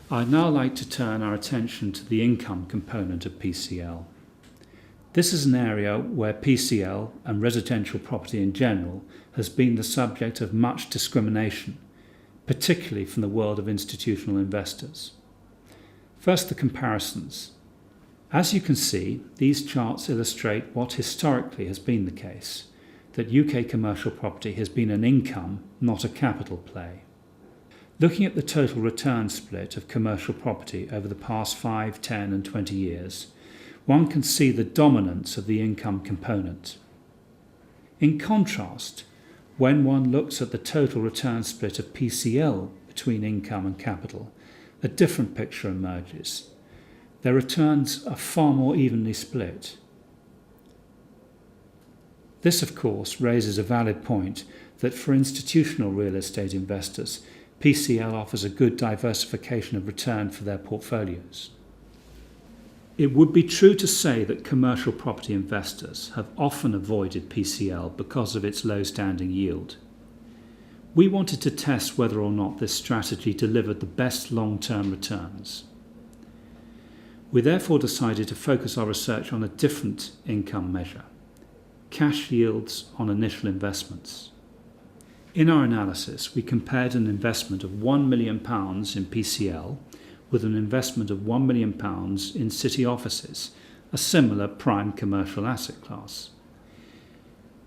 I'd now like to turn our attention to the income component of PCL. This is an area where PCL and residential property in general has been the subject of much discrimination, particularly from the world of institutional investors. First, the comparisons. As you can see, these charts illustrate what historically has been the case, that UK commercial property has been an income, not a capital play. Looking at the total return split of commercial property over the past 5, 10 and 20 years, one can see the dominance of the income component. In contrast, when one looks at the total return split of PCL between income and capital, a different picture emerges. Their returns are far more evenly split. This, of course, raises a valid point that for institutional real estate investors, PCL offers a good diversification of return for their portfolios. It would be true to say that commercial property investors have often avoided PCL because of its low standing yield. We wanted to test whether or not this strategy delivered the best long-term returns. We therefore decided to focus our research on a different income measure: cash yields on initial investments. In our analysis, we compared an investment of £1 million in PCL with an investment of £1 million in city offices, a similar prime commercial asset class.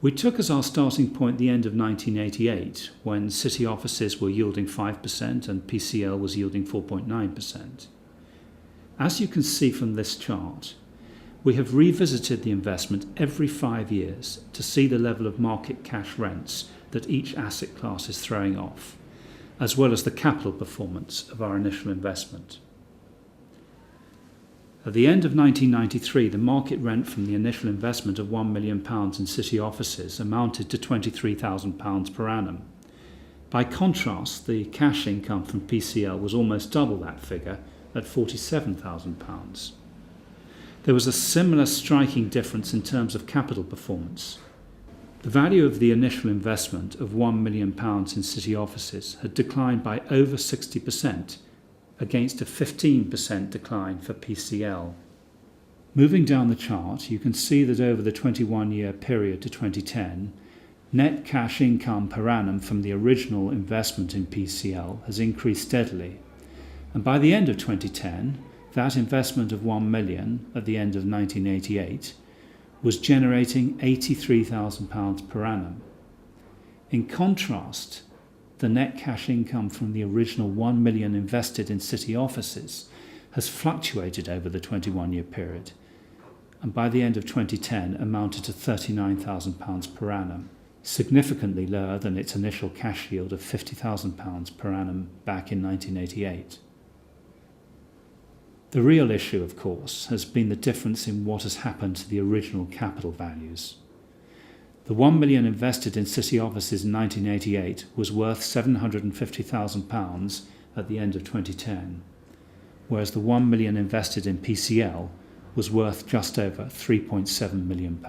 We took as our starting point the end of 1988, when city offices were yielding 5% and PCL was yielding 4.9%. As you can see from this chart, we have revisited the investment every 5 years to see the level of market cash rents that each asset class is throwing off, as well as the capital performance of our initial investment. At the end of 1993, the market rent from the initial investment of £1 million in city offices amounted to £23,000 per annum. By contrast, the cash income from PCL was almost double that figure at £47,000. There was a similar striking difference in terms of capital performance. The value of the initial investment of £1 million in city offices had declined by over 60%, against a 15% decline for PCL. Moving down the chart, you can see that over the 21-year period to 2010, net cash income per annum from the original investment in PCL has increased steadily, and by the end of 2010, that investment of £1 million at the end of 1988 was generating £83,000 per annum. In contrast, the net cash income from the original £1 million invested in city offices has fluctuated over the 21-year period, and by the end of 2010 amounted to £39,000 per annum, significantly lower than its initial cash yield of £50,000 per annum back in 1988. The real issue, of course, has been the difference in what has happened to the original capital values. The £1 million invested in city offices in 1988 was worth £750,000 at the end of 2010, whereas the £1 million invested in PCL was worth just over £3.7 million.